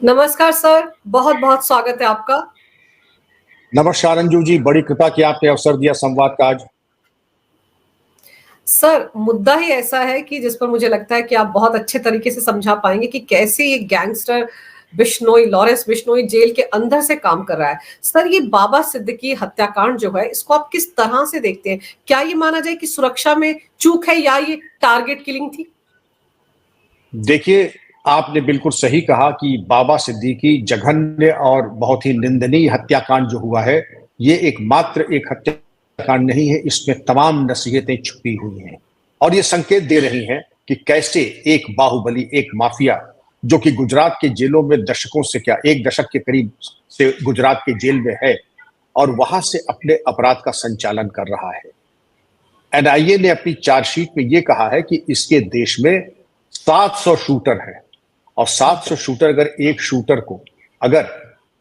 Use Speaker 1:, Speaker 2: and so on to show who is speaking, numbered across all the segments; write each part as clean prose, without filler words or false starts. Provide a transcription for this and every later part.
Speaker 1: नमस्कार सर, बहुत-बहुत स्वागत है आपका।
Speaker 2: नमस्कार अंजू जी, बड़ी कृपा कि आपने अवसर दिया संवाद का आज।
Speaker 1: सर, मुद्दा ही ऐसा है कि जिस पर मुझे लगता है कि आप बहुत अच्छे तरीके से समझा पाएँगे कि कैसे ये gangster Bishnoi, Lawrence Bishnoi jail के अंदर से काम कर रहा है। सर, ये बाबा सिद्दीकी हत्याकांड जो है, इसको आप किस तरह से देखते हैं? क्या ये माना जाए कि सुरक्षा में चूक है या ये टारगेट किलिंग थी?
Speaker 2: देखिए, आपने बिल्कुल सही कहा कि बाबा सिद्दीकी जघन्य और बहुत ही निंदनीय हत्याकांड जो हुआ है, ये एकमात्र एक हत्याकांड नहीं है, इसमें तमाम नसीहतें छुपी हुई हैं और ये संकेत दे रही हैं कि कैसे एक बाहुबली, एक माफिया जो कि गुजरात के जेलों में दशकों से क्या 1 दशक के करीब से गुजरात के जेल में है और वहां से अपने अपराध का संचालन कर रहा है। एनआईए ने अपनी चार्जशीट में यह कहा है कि इसके देश में 700 शूटर हैं और 700 शूटर अगर एक शूटर को अगर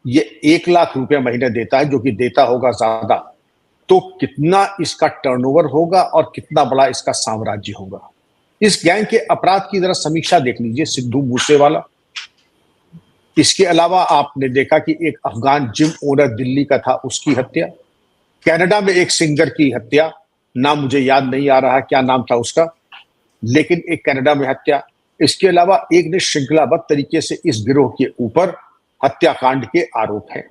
Speaker 2: ये 1 लाख रुपए महीने देता है, जो कि देता होगा ज्यादा, तो कितना इसका टर्नओवर होगा और कितना बड़ा इसका साम्राज्य होगा। इस गैंग के अपराध की जरा समीक्षा देख लीजिए। सिद्धू मूसेवाला, इसके अलावा आपने देखा कि एक अफगान जिम ओनर दिल्ली का था, उसकी हत्या, कनाडा में एक सिंगर की हत्या, नाम मुझे याद नहीं आ रहा क्या नाम था उसका, लेकिन एक कनाडा में हत्या। इसके अलावा एक ने श्रृंखलाबद्ध तरीके से इस गिरोह के ऊपर हत्याकांड के आरोप हैं।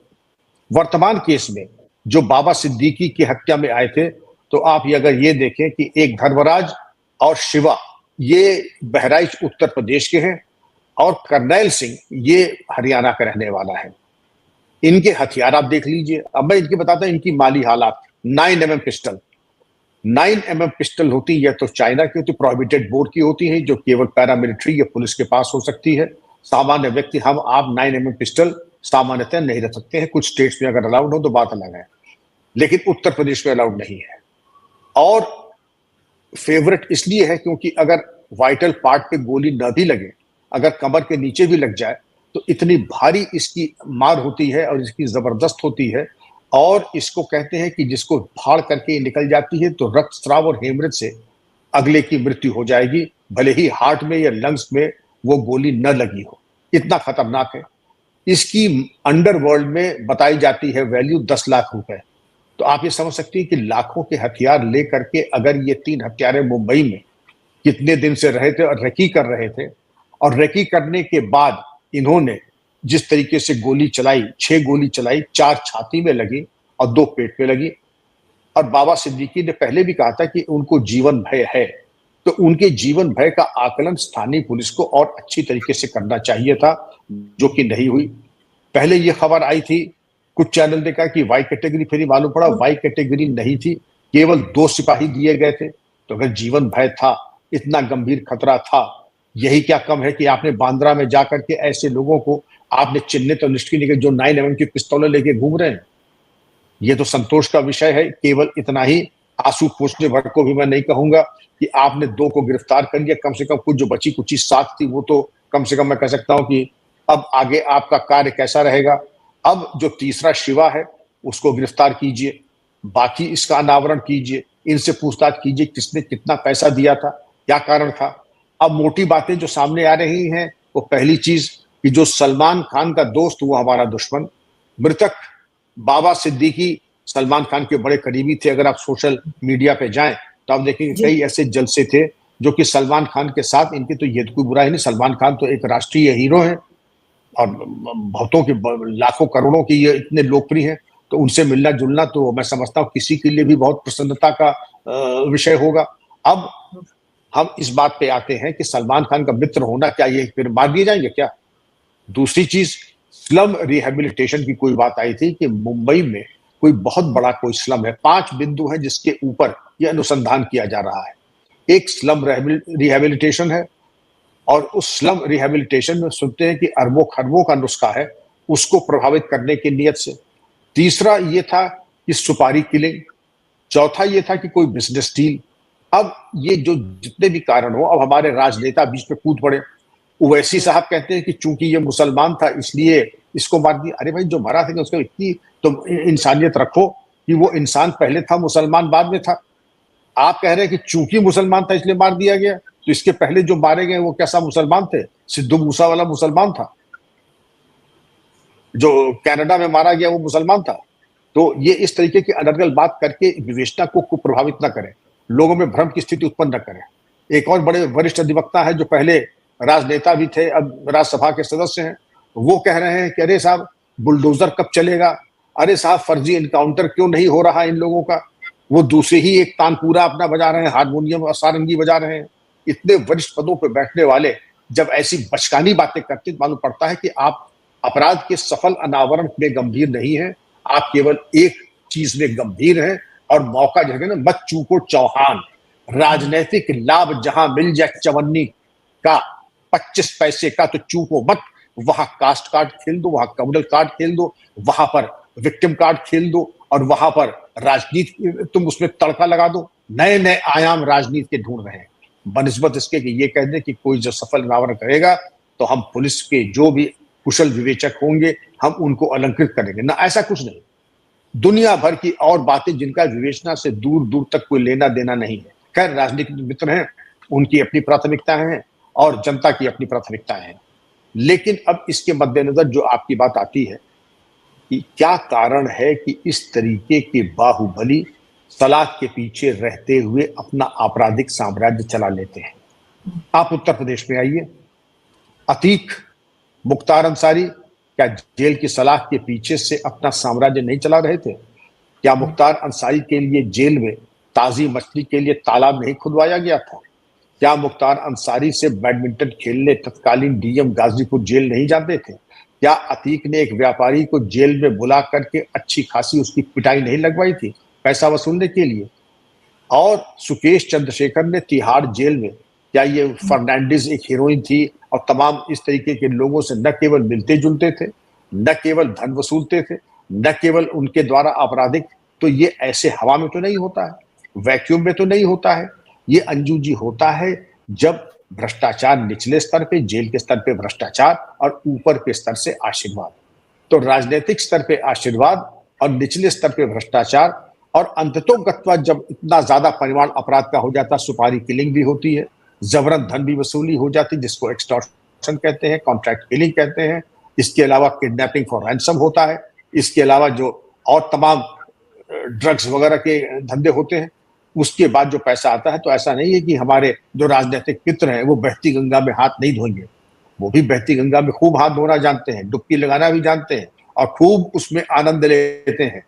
Speaker 2: वर्तमान केस में जो बाबा सिद्दीकी की हत्या में आए थे, तो आप ये अगर ये देखें कि एक धर्मराज और शिवा ये बहराइच उत्तर प्रदेश के हैं और करनैल सिंह ये हरियाणा का रहने वाला है। इनके हथियार आप देख लीजिए। अब मैं इनकी बताता हूं इनकी माली हालात। 9mm पिस्टल, 9mm पिस्टल होती है तो चाइना की होती, प्रोहिबिटेड बोर्ड की होती है, जो केवल पैरामिलिट्री या पुलिस के पास हो सकती है। सामान्य व्यक्ति हम आप 9mm पिस्टल सामान्यतः नहीं रख सकते हैं। कुछ स्टेट्स में अगर अलाउड हो तो बात अलग है, लेकिन उत्तर प्रदेश में अलाउड नहीं है। और फेवरेट इसलिए है क्योंकि अगर वाइटल पार्ट पे गोली न भी लगे, अगर कमर के नीचे भी लग जाए, तो इतनी भारी इसकी मार होती है और इसकी जबरदस्त होती है। और इसको कहते हैं कि जिसको फाड़ करके निकल जाती है तो रक्तस्राव और हेमरेज से अगले की मृत्यु हो जाएगी, भले ही हार्ट में या लंग्स में वो गोली न लगी हो। इतना खतरनाक है। इसकी अंडरवर्ल्ड में बताई जाती है वैल्यू 10 लाख रुपए। तो आप ये समझ सकते हैं कि लाखों के हथियार लेकर के अगर ये 3 हत्यारे मुंबई में कितने दिन से रहे थे और रेकी कर रहे थे, और रेकी करने के बाद इन्होंने जिस तरीके से गोली चलाई, 6 गोली चलाई, 4 छाती में लगी और 2 पेट में लगी। और बाबा सिद्दीकी ने पहले भी कहा था कि उनको जीवन भय है, तो उनके जीवन भय का आकलन स्थानीय पुलिस को और अच्छी तरीके से करना चाहिए था, जो कि नहीं हुई। पहले ये खबर आई थी, कुछ चैनल ने कहा कि वाई कैटेगरी, फिर मालूम पड़ा वाई कैटेगरी नहीं थी, केवल 2 सिपाही दिए गए थे। तो अगर जीवन भय था, इतना गंभीर खतरा था, यही क्या कम है कि आपने बांद्रा में जाकर के ऐसे लोगों को आपने चिन्हित और निष्क्रिय निकल जो 9mm की पिस्तौलें लेके घूम रहे हैं। ये तो संतोष का विषय है। केवल इतना ही आंसू पोंछने भर को भी मैं नहीं कहूंगा कि आपने 2 को गिरफ्तार कर लिया, कम से कम कुछ जो बची कुची साथ थी वो तो कम से कम मैं कह सकता हूं कि अब आगे आपका कार्य कैसा रहेगा। अब जो तीसरा शिवा है उसको गिरफ्तार कीजिए, बाकी इसका अनावरण कीजिए, इनसे पूछताछ कीजिए किसने कितना पैसा दिया था, क्या कारण था। अब मोटी बातें जो सामने आ रही हैं, वो पहली चीज कि जो सलमान खान का दोस्त वो हमारा दुश्मन। मृतक बाबा सिद्दीकी सलमान खान के बड़े करीबी थे। अगर आप सोशल मीडिया पे जाएं तो आप देखेंगे कई ऐसे जलसे थे जो कि सलमान खान के साथ, इनकी तो ये कोई बुराई नहीं, सलमान खान तो एक राष्ट्रीय हीरो है और बहुतों के लाखों करोड़ों की ये इतने लोकप्रिय हैं, तो उनसे मिलना जुलना तो मैं समझता हूँ किसी के लिए भी बहुत प्रसन्नता का विषय होगा। अब हम इस बात पे आते हैं कि सलमान खान का मित्र होना क्या ये फिर मार दिए जाएंगे क्या। दूसरी चीज, स्लम रिहेबिलिटेशन की कोई बात आई थी कि मुंबई में कोई बहुत बड़ा कोई स्लम है, 5 बिंदु है जिसके ऊपर यह अनुसंधान किया जा रहा है। एक स्लम रिहेबिलिटेशन है और उस स्लम रिहेबिलिटेशन में सुनते हैं कि अरबों खरबों का नुस्खा है उसको प्रभावित करने की नीयत से। तीसरा ये था कि सुपारी किलिंग। चौथा ये था कि कोई बिजनेस डील। अब ये जो जितने भी कारण हो, अब हमारे राजनेता बीच में कूद पड़े। ओवैसी साहब कहते हैं कि चूंकि ये मुसलमान था इसलिए इसको मार दिया। अरे भाई, जो मरा था उसको इतनी तो इंसानियत रखो कि वो इंसान पहले था, मुसलमान बाद में था। आप कह रहे हैं कि चूंकि मुसलमान था इसलिए मार दिया गया, तो इसके पहले जो मारे गए वो कैसा मुसलमान थे? सिद्धू मूसा वाला मुसलमान था। जो कनाडा में मारा गया वो मुसलमान था। तो ये इस तरीके की अनर्गल बात करके विवेचना को प्रभावित न करें, लोगों में भ्रम की स्थिति उत्पन्न न करें। एक और बड़े वरिष्ठ अधिवक्ता है जो पहले राजनेता भी थे, अब राज्यसभा के सदस्य हैं, वो कह रहे हैं कि अरे साहब बुलडोजर कब चलेगा, अरे साहब फर्जी इनकाउंटर क्यों नहीं हो रहा इन लोगों का। वो दूसरे ही एक तानपूरा अपना बजा रहे हैं, हारमोनियम और सारंगी बजा रहे हैं। इतने वरिष्ठ पदों पर बैठने वाले जब ऐसी बचकानी बातें करते मालूम पड़ता है कि आप अपराध के सफल अनावरण में गंभीर नहीं है, आप केवल एक चीज में गंभीर हैं। और मौका जो है ना, मत चूको चौहान, राजनीतिक लाभ जहां मिल जाए चवन्नी का 25 पैसे का तो चूको मत। वहां कास्ट कार्ड खेल दो, वहां कम्युनल कार्ड खेल दो, वहां पर विक्टिम कार्ड खेल दो, और वहां पर राजनीति तुम उसमें तड़का लगा दो। नए नए आयाम राजनीति के ढूंढ रहे हैं, बनिस्बत इसके कि ये कह दें कि कोई जो सफल अनावरण करेगा तो हम पुलिस के जो भी कुशल विवेचक होंगे हम उनको अलंकृत करेंगे। ना, ऐसा कुछ नहीं। दुनिया भर की और बातें जिनका विवेचना से दूर दूर तक कोई लेना देना नहीं है। खैर, राजनीतिक मित्र हैं, उनकी अपनी प्राथमिकताएं हैं और जनता की अपनी प्राथमिकताएं हैं। लेकिन अब इसके मद्देनजर जो आपकी बात आती है कि क्या कारण है कि इस तरीके के बाहुबली सलाख के पीछे रहते हुए अपना आपराधिक साम्राज्य चला लेते हैं। आप उत्तर प्रदेश में आइए, अतीक, मुख्तार अंसारी क्या जेल की सलाख के पीछे से अपना साम्राज्य नहीं चला रहे थे? क्या मुख्तार अंसारी के लिए जेल में ताजी मछली के लिए तालाब नहीं खुदवाया गया था? क्या मुख्तार अंसारी से बैडमिंटन खेलने तत्कालीन डीएम गाजीपुर जेल नहीं जाते थे? क्या अतीक ने एक व्यापारी को जेल में बुला करके अच्छी खासी उसकी पिटाई नहीं लगवाई थी पैसा वसूलने के लिए? और सुकेश चंद्रशेखर ने तिहाड़ जेल में, क्या ये फर्नांडिस एक हीरोइन थी और तमाम इस तरीके के लोगों से न केवल मिलते जुलते थे, न केवल धन वसूलते थे, न केवल उनके द्वारा आपराधिक, तो ये ऐसे हवा में तो नहीं होता है, वैक्यूम में तो नहीं होता है। ये अंजू जी होता है जब भ्रष्टाचार निचले स्तर पे, जेल के स्तर पे भ्रष्टाचार और ऊपर के स्तर से आशीर्वाद। तो राजनीतिक स्तर पे आशीर्वाद और निचले स्तर पे भ्रष्टाचार, और अंततोगत्वा जब इतना ज्यादा परिमाण अपराध का हो जाता, सुपारी किलिंग भी होती है, जबरन धन भी वसूली हो जाती जिसको एक्सटॉर्शन कहते हैं, कॉन्ट्रैक्ट किलिंग कहते हैं। इसके अलावा किडनैपिंग फॉर रैंसम होता है। इसके अलावा जो और तमाम ड्रग्स वगैरह के धंधे होते हैं। उसके बाद जो पैसा आता है, तो ऐसा नहीं है कि हमारे जो राजनीतिक मित्र हैं वो बहती गंगा में हाथ नहीं धोएंगे, वो भी बहती गंगा में खूब हाथ धोना जानते हैं, डुबकी लगाना भी जानते हैं और खूब उसमें आनंद लेते हैं।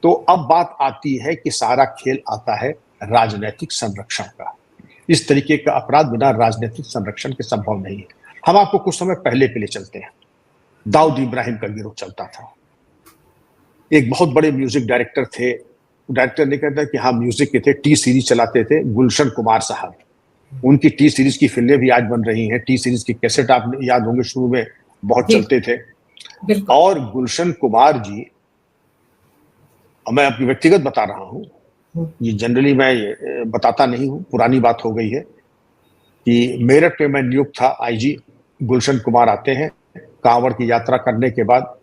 Speaker 2: तो अब बात आती है कि सारा खेल आता है राजनीतिक संरक्षण का। इस तरीके का अपराध बिना राजनीतिक संरक्षण के संभव नहीं है। हम आपको कुछ समय पहले के लिए चलते हैं। दाऊद इब्राहिम का गिरोह चलता था। एक बहुत बड़े म्यूजिक डायरेक्टर थे, डायरेक्टर नहीं कहता कि हाँ म्यूजिक के थे, टी सीरीज चलाते थे, गुलशन कुमार साहब। उनकी टी सीरीज की फिल्में भी आज बन रही हैं। टी सीरीज की कैसेट आप याद होंगे शुरू में बहुत चलते थे। और गुलशन कुमार जी, मैं अपनी व्यक्तिगत बता रहा हूं, ये जनरली मैं बताता नहीं हूं, पुरानी बात हो गई है, कि मेरठ में मैं नियुक्त था आईजी। गुलशन कुमार आते हैं कांवड़ की यात्रा करने के बाद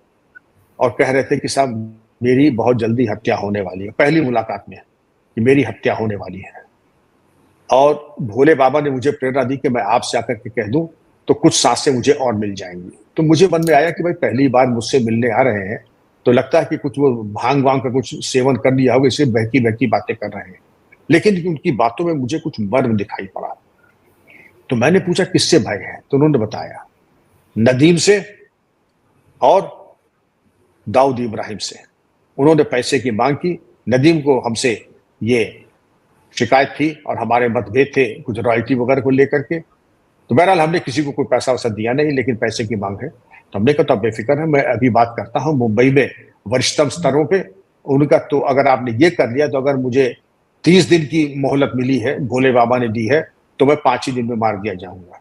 Speaker 2: और कह रहे थे कि साहब मेरी बहुत जल्दी हत्या होने वाली है। पहली मुलाकात में कि मेरी हत्या होने वाली है, और भोले बाबा ने मुझे प्रेरणा दी कि मैं आपसे आकर के कह दूं तो कुछ सांसें मुझे और मिल जाएंगी। तो मुझे मन में आया कि भाई पहली बार मुझसे मिलने आ रहे हैं तो लगता है कि कुछ वो भांग वांग का कुछ सेवन कर लिया होगा, इसलिए बहकी बहकी बातें कर रहे हैं। लेकिन उनकी बातों में मुझे कुछ मर्म दिखाई पड़ा। तो मैंने पूछा किससे भय है, तो उन्होंने बताया नदीम से और दाऊद इब्राहिम से। उन्होंने पैसे की मांग की। नदीम को हमसे ये शिकायत थी और हमारे मतभेद थे कुछ रॉयल्टी वगैरह को लेकर के। तो बहरहाल हमने किसी को कोई पैसा वैसा दिया नहीं, लेकिन पैसे की मांग है। तो हमने कहा तो बेफिक्र है, मैं अभी बात करता हूँ मुंबई में वरिष्ठतम स्तरों पे। उनका तो अगर आपने ये कर लिया तो अगर मुझे 30 दिन की मोहलत मिली है, भोले बाबा ने दी है, तो मैं 5 ही दिन में मार दिया जाऊंगा।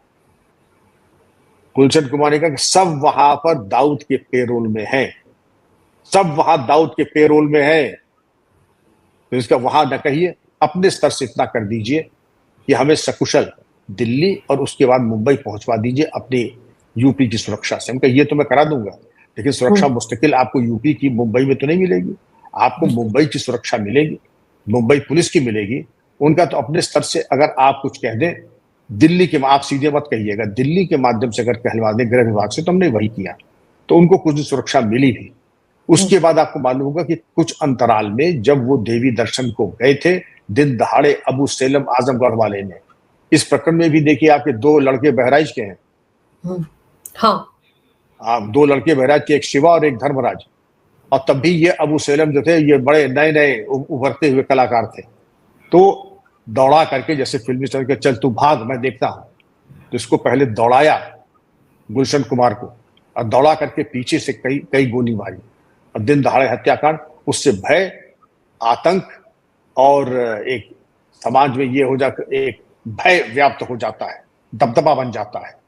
Speaker 2: गुलशन कुमार ने कहा कि सब वहां पर दाऊद के पेरोल में है, सब वहां दाऊद के पेरोल में है। तो इसका वहां न कहिए, अपने स्तर से इतना कर दीजिए कि हमें सकुशल दिल्ली और उसके बाद मुंबई पहुंचवा दीजिए अपनी यूपी की सुरक्षा से। उनका ये तो मैं करा दूंगा, लेकिन सुरक्षा मुस्तकिल आपको यूपी की मुंबई में तो नहीं मिलेगी। आपको मुंबई की सुरक्षा मिलेगी, मुंबई पुलिस की मिलेगी। उनका तो अपने स्तर से अगर आप कुछ कह दें दिल्ली के, आप सीधे मत कहिएगा, दिल्ली के माध्यम से अगर कहलवा दें गृह विभाग से, तो हमने वही किया। तो उनको कुछ दिन सुरक्षा मिली भी। उसके बाद आपको मालूम होगा कि कुछ अंतराल में जब वो देवी दर्शन को गए थे, दिन दहाड़े अबू सेलम आजमगढ़ वाले ने, इस प्रकरण में भी देखिए आपके 2 लड़के बहराइच के हैं।
Speaker 1: हाँ,
Speaker 2: आप 2 लड़के बहराइच के, एक शिवा और एक धर्मराज, और तब भी ये अबू सेलम जो थे ये बड़े नए नए उभरते हुए कलाकार थे। तो दौड़ा करके, जैसे फिल्मी स्टार के, चल तू भाग मैं देखता हूं, तो इसको पहले दौड़ाया गुलशन कुमार को, और दौड़ा करके पीछे से कई गोली मारी, और दिन दहाड़े हत्याकांड। उससे भय, आतंक और एक समाज में ये हो जाकर एक भय व्याप्त हो जाता है, दबदबा बन जाता है।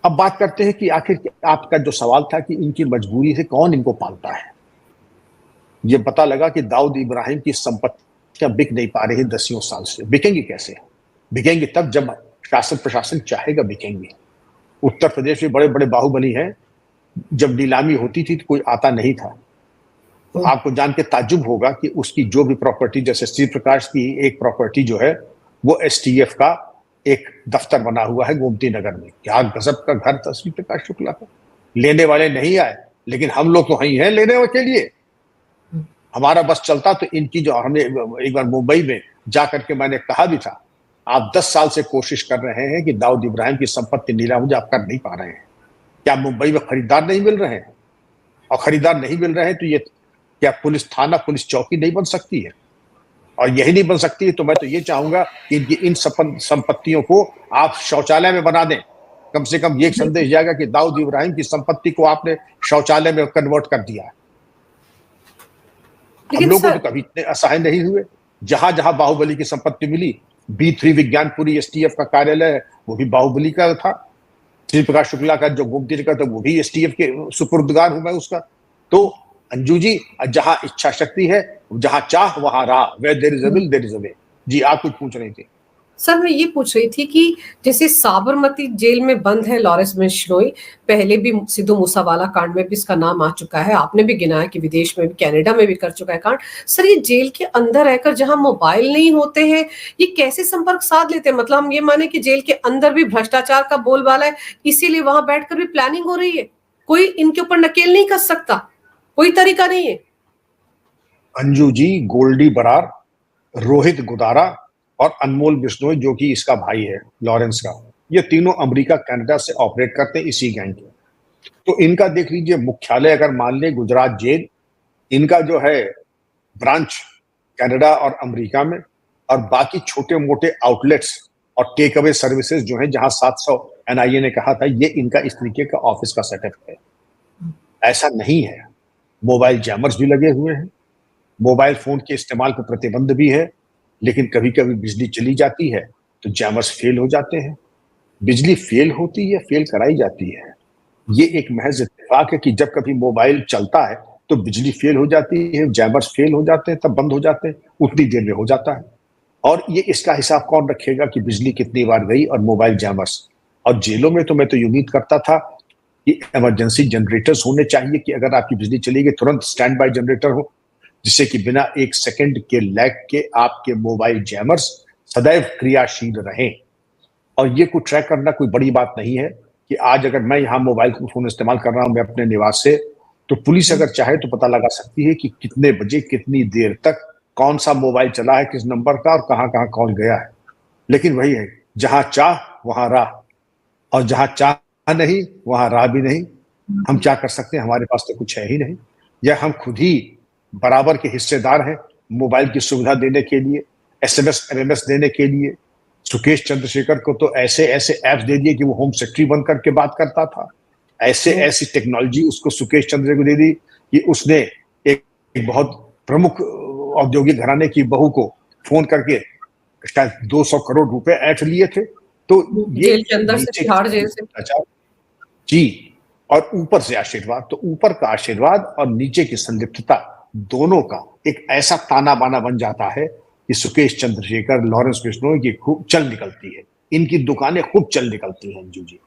Speaker 2: अब बात करते हैं कि आखिर आपका जो सवाल था कि इनकी मजबूरी से कौन इनको पालता है, ये पता लगा कि दाऊद इब्राहिम की संपत्तियां बिक नहीं पा रही 10 साल से। बिकेंगी कैसे? बिकेंगी तब जब शासन प्रशासन चाहेगा बिकेंगी। उत्तर प्रदेश में बड़े बड़े बाहुबली हैं, जब नीलामी होती थी तो कोई आता नहीं था। तो आपको जान के ताज्जुब होगा कि उसकी जो भी प्रॉपर्टी, जैसे श्री प्रकाश की एक प्रॉपर्टी जो है वो एसटीएफ का एक दफ्तर बना हुआ है गोमती नगर में। क्या गजब का घर था श्री प्रकाश शुक्ला का। लेने वाले नहीं आए, लेकिन हम लोग तो वही हैं लेने के लिए। हमारा बस चलता तो इनकी जो, हमने एक बार मुंबई में जा करके मैंने कहा भी था, आप 10 साल से कोशिश कर रहे हैं कि दाऊद इब्राहिम की संपत्ति नीलामी आप कर नहीं पा रहे हैं। क्या मुंबई में खरीदार नहीं मिल रहे हैं? और खरीदार नहीं मिल रहे हैं तो ये क्या पुलिस थाना, पुलिस चौकी नहीं बन सकती है? और यही नहीं बन सकती है तो मैं तो ये चाहूंगा कि इन संपत्तियों को आप शौचालय में बना दें। कम से कम ये संदेश जाएगा कि दाऊद इब्राहिम की संपत्ति को आपने शौचालय में कन्वर्ट कर दिया है। हम लोग तो कभी इतने असहाय नहीं हुए। जहां जहां बाहुबली की संपत्ति मिली, B3 विज्ञानपुरी एसटीएफ का कार्यालय है वो भी बाहुबली का था। श्री प्रकाश शुक्ला का जो गोमती का था वो भी एसटीएफ के सुपुर्दगार हूं मैं उसका। तो अंजू जी, जहां इच्छा शक्ति है, जहां चाह वहां राह, where there is a will there is a way. जी आप कुछ पूछ रही थी?
Speaker 1: सर मैं ये पूछ रही थी कि जैसे साबरमती जेल में बंद है लॉरेंस बिश्नोई, पहले भी सिद्धू मूसावाला कांड में भी इसका नाम आ चुका है, आपने भी गिनाया कि विदेश में भी, कनाडा में भी कर चुका है कांड। सर ये जेल के अंदर रहकर जहां मोबाइल नहीं होते हैं, ये कैसे संपर्क साध लेते हैं? मतलब हम ये माने कि जेल के अंदर भी भ्रष्टाचार का बोलबाला है, इसीलिए वहां बैठकर भी प्लानिंग हो रही है, कोई इनके ऊपर नकेल नहीं कस सकता, कोई तरीका नहीं है?
Speaker 2: अंजू जी, गोल्डी बरार, रोहित गुदारा और अनमोल बिश्नोई जो कि इसका भाई है लॉरेंस का, ये तीनों अमेरिका कनाडा से ऑपरेट करते हैं इसी गैंग के। तो इनका देख लीजिए, मुख्यालय अगर मान ले गुजरात जेल, इनका जो है ब्रांच कनाडा और अमेरिका में, और बाकी छोटे मोटे आउटलेट्स और टेक अवे सर्विसेज जो है, जहां 700 एनआईए ने कहा था, ये इनका इस तरीके का ऑफिस का सेटअप है। ऐसा नहीं है। मोबाइल जैमर्स भी लगे हुए हैं, मोबाइल फोन के इस्तेमाल पर प्रतिबंध भी है, लेकिन कभी कभी बिजली चली जाती है तो जैमर्स फेल हो जाते हैं। बिजली फेल होती है, फेल कराई जाती है, ये एक महज इत्तेफाक है कि जब कभी मोबाइल चलता है तो बिजली फेल हो जाती है, जैमर्स फेल हो जाते हैं, तब बंद हो जाते हैं, उतनी देर में हो जाता है। और ये इसका हिसाब कौन रखेगा कि बिजली कितनी बार गई और मोबाइल जैमर्स। और जेलों में तो मैं तो उम्मीद करता था कि इमरजेंसी जनरेटर्स होने चाहिए कि अगर आपकी बिजली चली गई तुरंत स्टैंड बाय जनरेटर हो, जिससे कि बिना 1 सेकंड के लैग के आपके मोबाइल जैमर्स सदैव क्रियाशील रहें। और ये कुछ ट्रैक करना कोई बड़ी बात नहीं है कि आज अगर मैं यहाँ मोबाइल फोन इस्तेमाल कर रहा हूं मैं अपने निवास से, तो पुलिस अगर चाहे तो पता लगा सकती है कि कितने बजे कितनी देर तक कौन सा मोबाइल चला है, किस नंबर का, और कहाँ कहाँ कौन गया है। लेकिन वही है, जहां चाह वहां राह, और जहां चाह नहीं वहां राह भी नहीं। हम क्या कर सकते हैं? हमारे पास तो कुछ है ही नहीं, या हम खुद ही बराबर के हिस्सेदार हैं मोबाइल की सुविधा देने के लिए, एसएमएस एमएमएस देने के लिए। सुकेश चंद्रशेखर को तो ऐसे ऐसे ऐप्स दे दिए कि वो होम सेक्रेटरी बन करके बात करता था। ऐसे ऐसी टेक्नोलॉजी उसको सुकेश चंद्र को दे दी कि उसने एक बहुत प्रमुख औद्योगिक घराने की बहू को फोन करके शायद 200 करोड़ रुपए ऐंठ लिए थे। तो ये
Speaker 1: जेल के अंदर से, तिहाड़ जेल से।
Speaker 2: जी, और ऊपर से आशीर्वाद, तो ऊपर का आशीर्वाद और नीचे की संलिप्तता, दोनों का एक ऐसा ताना बाना बन जाता है कि सुकेश चंद्रशेखर, लॉरेंस बिश्नोई की खूब चल निकलती है, इनकी दुकानें खूब चल निकलती हैं। अंजू जी,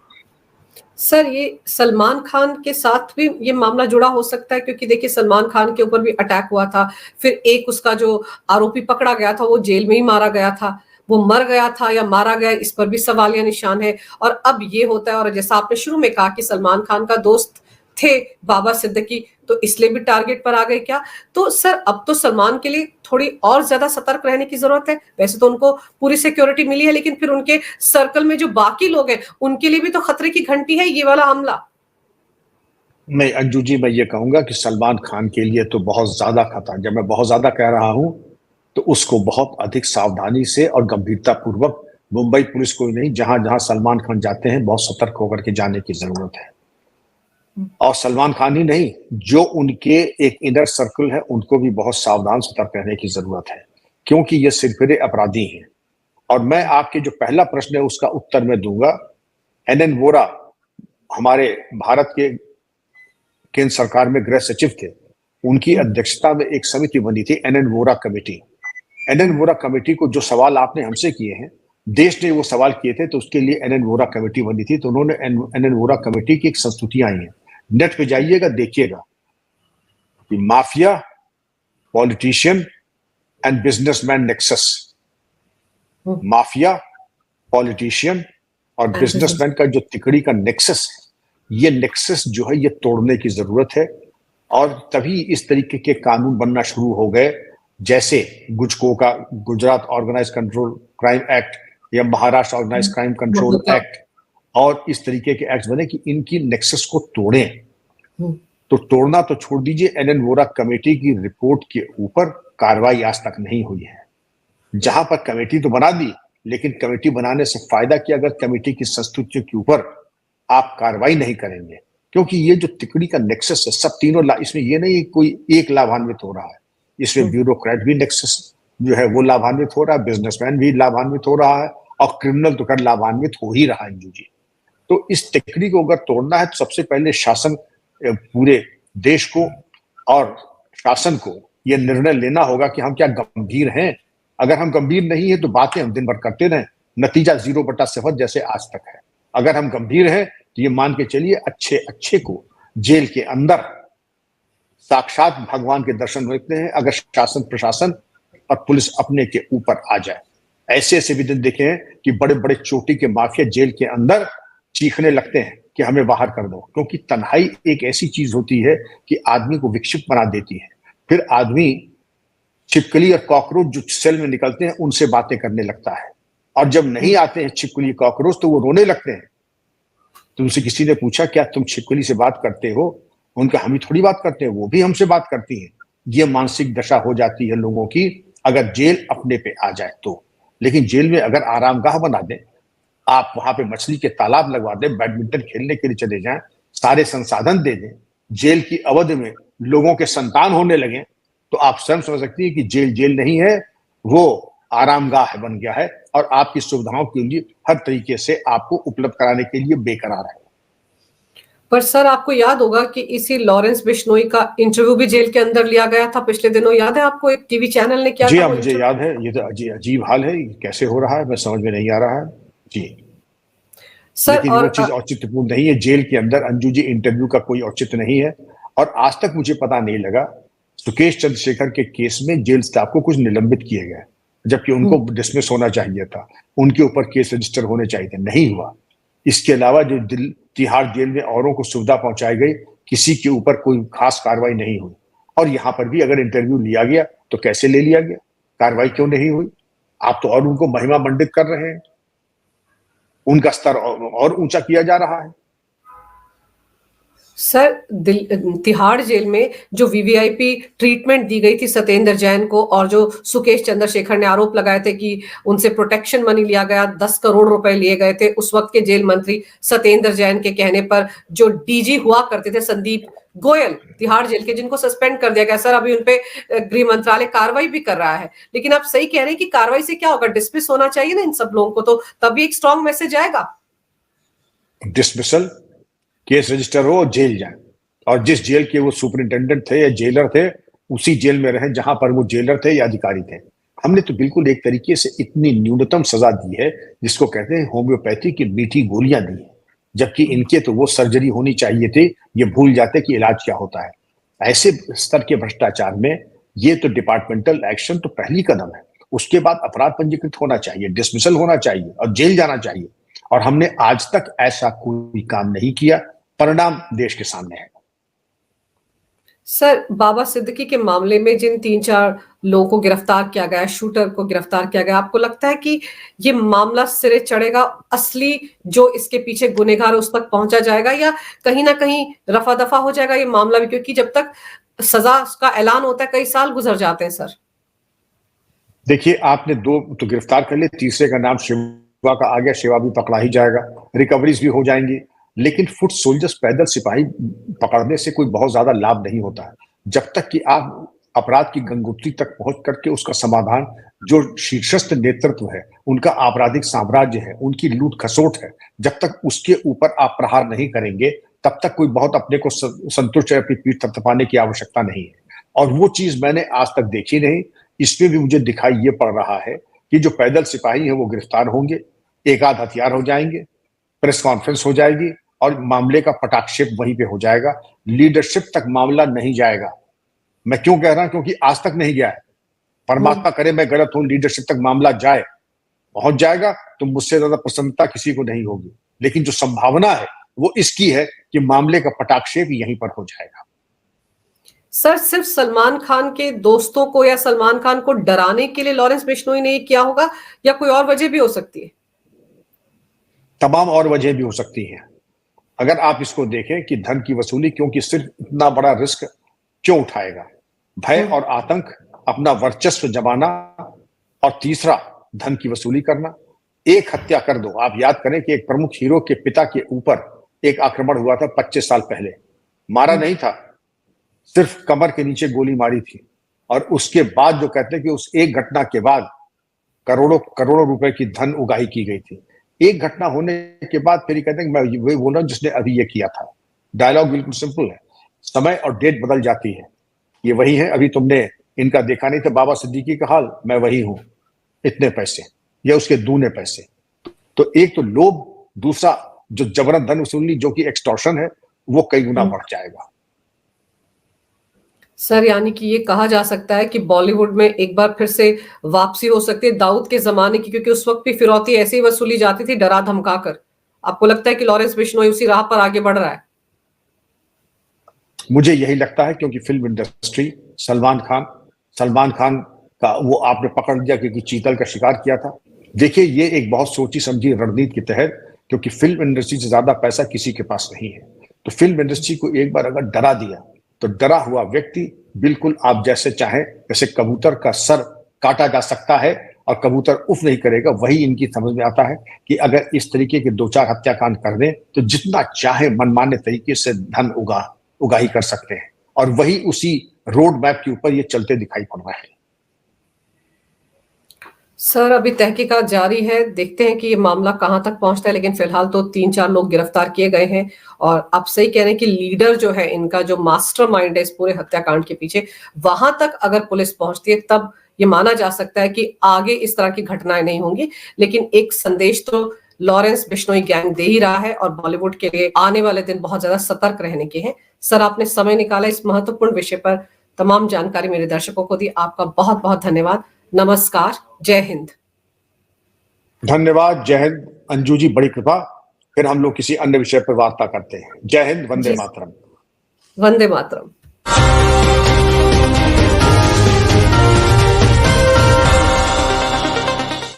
Speaker 1: सर ये सलमान खान के साथ भी ये मामला जुड़ा हो सकता है, क्योंकि देखिए सलमान खान के ऊपर भी अटैक हुआ था, फिर एक उसका जो आरोपी पकड़ा गया था वो जेल में ही मारा गया था, वो मर गया था या मारा गया, इस पर भी सवालिया निशान है। और अब ये होता है, और जैसा आपने शुरू में कहा कि सलमान खान का दोस्त थे बाबा सिद्दीकी, तो इसलिए भी टारगेट पर आ गए क्या? तो सर अब तो सलमान के लिए थोड़ी और ज्यादा सतर्क रहने की जरूरत है। वैसे तो उनको पूरी सिक्योरिटी मिली है, लेकिन फिर उनके सर्कल में जो बाकी लोग हैं उनके लिए भी तो खतरे की घंटी है ये वाला हमला।
Speaker 2: नहीं अंजू जी, मैं ये कहूंगा कि सलमान खान के लिए तो बहुत ज्यादा खतरा। जब मैं बहुत ज्यादा कह रहा हूं तो उसको बहुत अधिक सावधानी से और गंभीरता पूर्वक, मुंबई पुलिस को ही नहीं, जहां जहां सलमान खान जाते हैं बहुत सतर्क होकर के जाने की जरूरत है। और सलमान खान ही नहीं, जो उनके एक इनर सर्कल है उनको भी बहुत सावधान सतर्क रहने की जरूरत है, क्योंकि ये सिरफिरे अपराधी हैं। और मैं आपके जो पहला प्रश्न है उसका उत्तर मैं दूंगा। एनएन वोरा हमारे भारत के केंद्र सरकार में गृह सचिव थे, उनकी अध्यक्षता में एक समिति बनी थी NN Vohra committee. NN Vohra committee को जो सवाल आपने हमसे किए हैं, देश ने वो सवाल किए थे, तो उसके लिए एनएन वोरा कमेटी बनी थी। तो उन्होंने एनएन वोरा कमेटी की एक संस्तुतियां आई हैं, नेट पे जाइएगा देखिएगा कि mafia, politician and businessman nexus. Mafia, politician और बिजनेसमैन का जो तिकड़ी का नेक्सस है, ये नेक्सस जो है ये तोड़ने की जरूरत है। और तभी इस तरीके के कानून बनना शुरू हो गए, जैसे गुजको का Gujarat organise control crime act या Maharashtra organise crime control act, और इस तरीके के एक्ट बने कि इनकी नेक्सस को तोड़ें। तो तोड़ना तो छोड़ दीजिए, एनएन वोरा कमेटी की रिपोर्ट के ऊपर कार्रवाई आज तक नहीं हुई है। जहां पर कमेटी तो बना दी, लेकिन कमेटी बनाने से फायदा क्या अगर कमेटी की संस्तुतियों के ऊपर आप कार्रवाई नहीं करेंगे? क्योंकि ये जो तिकड़ी का नेक्सस है, सब तीनों इसमें ये नहीं कोई एक लाभान्वित हो रहा है, इसमें ब्यूरोक्रेट भी नेक्सस जो है वो लाभान्वित हो रहा है, बिजनेसमैन भी लाभान्वित हो रहा है, और क्रिमिनल तो कर लाभान्वित हो ही रहा है अंजू जी। तो इस तिकड़ी को अगर तोड़ना है तो सबसे पहले शासन, पूरे देश को और शासन को यह निर्णय लेना होगा कि हम क्या गंभीर हैं। अगर हम गंभीर नहीं है तो बातें हम दिन भर करते रहें, नतीजा 0/0 जैसे आज तक है। अगर हम गंभीर हैं तो ये मान के चलिए अच्छे अच्छे को जेल के अंदर साक्षात भगवान के दर्शन होते हैं, अगर शासन प्रशासन और पुलिस अपने के ऊपर आ जाए। ऐसे ऐसे भी दिन देखे हैं कि बड़े बड़े चोटी के माफिया जेल के अंदर चीखने लगते हैं कि हमें बाहर कर दो, क्योंकि तन्हाई एक ऐसी चीज होती है कि आदमी को विक्षिप्त बना देती है। फिर आदमी छिपकली और कॉकरोच जो सेल में निकलते हैं उनसे बातें करने लगता है, और जब नहीं आते हैं छिपकली कॉकरोच तो वो रोने लगते हैं। तुमसे किसी ने पूछा क्या तुम छिपकली से बात करते हो? उनका हम ही थोड़ी बात करते हैं, वो भी हमसे बात करती है। ये मानसिक दशा हो जाती है लोगों की अगर जेल अपने पे आ जाए तो। लेकिन जेल में अगर आरामगाह बना दें, आप वहां पे मछली के तालाब लगवा दें, बैडमिंटन खेलने के लिए चले जाएं, सारे संसाधन दे दें, जेल की अवधि में लोगों के संतान होने लगे, तो आप स्वयं समझ सकती है कि जेल जेल नहीं है, वो आरामगाह बन गया है, और आपकी सुविधाओं के लिए हर तरीके से आपको उपलब्ध कराने के लिए बेकरार है।
Speaker 1: पर सर आपको याद होगा कि इसी लॉरेंस बिश्नोई का इंटरव्यू भी जेल के अंदर लिया गया था पिछले दिनों, याद है आपको? एक टीवी चैनल ने किया
Speaker 2: जी
Speaker 1: था।
Speaker 2: मुझे याद है। ये तो अजीब हाल है, कैसे हो रहा है मैं समझ में नहीं आ रहा है जी
Speaker 1: सर।
Speaker 2: लेकिन वो चीज औचित्यपूर्ण नहीं है। जेल के अंदर अंजू जी इंटरव्यू का कोई औचित्य नहीं है, और आज तक मुझे पता नहीं लगा सुकेश चंद्रशेखर के केस में जेल स्टाफ को कुछ निलंबित किए गए, जबकि उनको डिसमिस होना चाहिए था, उनके ऊपर केस रजिस्टर होने चाहिए थे, नहीं हुआ। इसके अलावा जो तिहाड़ जेल में औरों को सुविधा पहुंचाई गई, किसी के ऊपर कोई खास कार्रवाई नहीं हुई। और यहाँ पर भी अगर इंटरव्यू लिया गया तो कैसे ले लिया गया, कार्रवाई क्यों नहीं हुई? आप तो और उनको महिमा मंडित कर रहे हैं, उनका स्तर और ऊंचा किया जा रहा है।
Speaker 1: सर तिहाड़ जेल में जो वीवीआईपी ट्रीटमेंट दी गई थी सत्येंद्र जैन को, और जो सुकेश चंद्रशेखर ने आरोप लगाए थे कि उनसे प्रोटेक्शन मनी लिया गया, 10 करोड़ रुपए लिए गए थे, उस वक्त के जेल मंत्री सत्येंद्र जैन के कहने पर जो डीजी हुआ करते थे संदीप गोयल तिहाड़ जेल के, जिनको सस्पेंड कर दिया गया। सर अभी उनपे गृह मंत्रालय कार्रवाई भी कर रहा है, लेकिन आप सही कह रहे हैं कि कार्रवाई से क्या होगा, डिसमिस होना चाहिए ना इन सब लोगों को, तो तभी एक स्ट्रॉन्ग मैसेज आएगा।
Speaker 2: डिसमिसल, केस रजिस्टर हो, जेल जाए, और जिस जेल के वो सुपरिंटेंडेंट थे या जेलर थे उसी जेल में रहें जहां पर वो जेलर थे या अधिकारी थे। हमने तो बिल्कुल एक तरीके से इतनी न्यूनतम सजा दी है जिसको कहते हैं होम्योपैथी की मीठी गोलियां दी है, जबकि इनके तो वो सर्जरी होनी चाहिए थी, ये भूल जाते कि इलाज क्या होता है। ऐसे स्तर के भ्रष्टाचार में ये तो डिपार्टमेंटल एक्शन तो पहली कदम है, उसके बाद अपराध पंजीकृत होना चाहिए, डिसमिसल होना चाहिए और जेल जाना चाहिए। और हमने आज तक ऐसा कोई काम नहीं किया, परिणाम देश के सामने है।
Speaker 1: सर, बाबा सिद्दीकी के मामले में जिन 3-4 लोगों को गिरफ्तार किया गया है, शूटर को गिरफ्तार किया गया, आपको लगता है कि ये मामला सिरे चढ़ेगा, असली जो इसके पीछे गुनहगार है उस तक पहुंचा जाएगा, या कहीं न कहीं रफा-दफा हो जाएगा ये मामला भी? क्योंकि जब तक सजा का ऐलान होता है, कई साल गुजर जाते हैं सर।
Speaker 2: देखिए, आपने 2 तो गिरफ्तार कर लिए, तीसरे का नाम शिवा का आ गया, शिवा भी पकड़ा ही जाएगा, रिकवरीज भी हो जाएंगी। लेकिन फुट सोल्जर्स, पैदल सिपाही पकड़ने से कोई बहुत ज्यादा लाभ नहीं होता है, जब तक कि आप अपराध की गंगोत्री तक पहुंच करके उसका समाधान, जो शीर्षस्थ नेतृत्व है, उनका आपराधिक साम्राज्य है, उनकी लूट खसोट है, जब तक उसके ऊपर आप प्रहार नहीं करेंगे, तब तक कोई बहुत अपने को संतुष्ट है, अपनी पीठ थपथपाने की आवश्यकता नहीं है। और वो चीज मैंने आज तक देखी नहीं। इसमें भी मुझे दिखाई ये पड़ रहा है कि जो पैदल सिपाही हैं वो गिरफ्तार होंगे, एक आध हथियार हो जाएंगे, प्रेस कॉन्फ्रेंस हो जाएगी और मामले का पटाक्षेप वहीं पे हो जाएगा। लीडरशिप तक मामला नहीं जाएगा। मैं क्यों कह रहा हूं? क्योंकि आज तक नहीं गया है। परमात्मा करे मैं गलत हूं, लीडरशिप तक मामला जाए, पहुंच जाएगा तो मुझसे ज्यादा प्रसन्नता किसी को नहीं होगी। लेकिन जो संभावना है वो इसकी है कि मामले का पटाक्षेप यहीं पर हो जाएगा।
Speaker 1: सर, सिर्फ सलमान खान के दोस्तों को या सलमान खान को डराने के लिए लॉरेंस बिश्नोई ने ये किया होगा, या कोई और वजह भी हो सकती है?
Speaker 2: तमाम और वजह भी हो सकती हैं। अगर आप इसको देखें कि धन की वसूली, क्योंकि सिर्फ इतना बड़ा रिस्क क्यों उठाएगा? भय और आतंक, अपना वर्चस्व जमाना, और तीसरा धन की वसूली करना। एक हत्या कर दो। आप याद करें कि एक प्रमुख हीरो के पिता के ऊपर एक आक्रमण हुआ था 25 साल पहले। मारा नहीं था, सिर्फ कमर के नीचे गोली मारी थी। और उसके बाद जो कहते हैं कि उस एक घटना के बाद करोड़ों करोड़ों रुपए की धन उगाही की गई थी। एक घटना होने के बाद फिर कहते हैं कि मैं वही बोल रहा हूं जिसने अभी ये किया था। डायलॉग बिल्कुल सिंपल है, समय और डेट बदल जाती है। ये वही है, अभी तुमने इनका देखा नहीं था बाबा सिद्दीकी का हाल, मैं वही हूं, इतने पैसे या उसके दूने पैसे। तो एक तो लोभ, दूसरा जो जबरन धन वसूली जो कि एक्सटॉर्शन है, वो कई गुना बढ़ जाएगा।
Speaker 1: सर, यानी कि ये कहा जा सकता है कि बॉलीवुड में एक बार फिर से वापसी हो सकती है दाऊद के जमाने की, क्योंकि उस वक्त भी फिरौती ऐसे ही वसूली जाती थी डरा धमका कर। आपको लगता है कि लॉरेंस बिश्नोई उसी राह पर आगे बढ़ रहा है?
Speaker 2: मुझे यही लगता है, क्योंकि फिल्म इंडस्ट्री, सलमान खान का वो आपने पकड़ लिया क्योंकि चीतल का शिकार किया था। देखिए, ये एक बहुत सोची समझी रणनीति के तहत, क्योंकि फिल्म इंडस्ट्री से ज्यादा पैसा किसी के पास नहीं है, तो फिल्म इंडस्ट्री को एक बार अगर डरा दिया तो डरा हुआ व्यक्ति बिल्कुल आप जैसे चाहे, जैसे कबूतर का सर काटा जा सकता है और कबूतर उफ नहीं करेगा, वही इनकी समझ में आता है कि अगर इस तरीके के 2-4 हत्याकांड कर दें तो जितना चाहे मनमाने तरीके से धन उगाही कर सकते हैं। और वही उसी रोड मैप के ऊपर ये चलते दिखाई पड़ रहा है।
Speaker 1: सर, अभी तहकीकात जारी है, देखते हैं कि ये मामला कहां तक पहुंचता है, लेकिन फिलहाल तो 3-4 लोग गिरफ्तार किए गए हैं। और आप सही कह रहे हैं कि लीडर जो है इनका, जो मास्टरमाइंड है इस पूरे हत्याकांड के पीछे, वहां तक अगर पुलिस पहुंचती है तब ये माना जा सकता है कि आगे इस तरह की घटनाएं नहीं होंगी। लेकिन एक संदेश तो लॉरेंस बिश्नोई गैंग दे ही रहा है, और बॉलीवुड के लिए आने वाले दिन बहुत ज्यादा सतर्क रहने के हैं। सर, आपने समय निकाला इस महत्वपूर्ण विषय पर, तमाम जानकारी मेरे दर्शकों को दी, आपका बहुत बहुत धन्यवाद। नमस्कार, जय हिंद।
Speaker 2: धन्यवाद, जय हिंद। अंजू जी, बड़ी कृपा। फिर हम लोग किसी अन्य विषय पर वार्ता करते हैं। जय हिंद, वंदे मातरम।
Speaker 1: वंदे मातरम।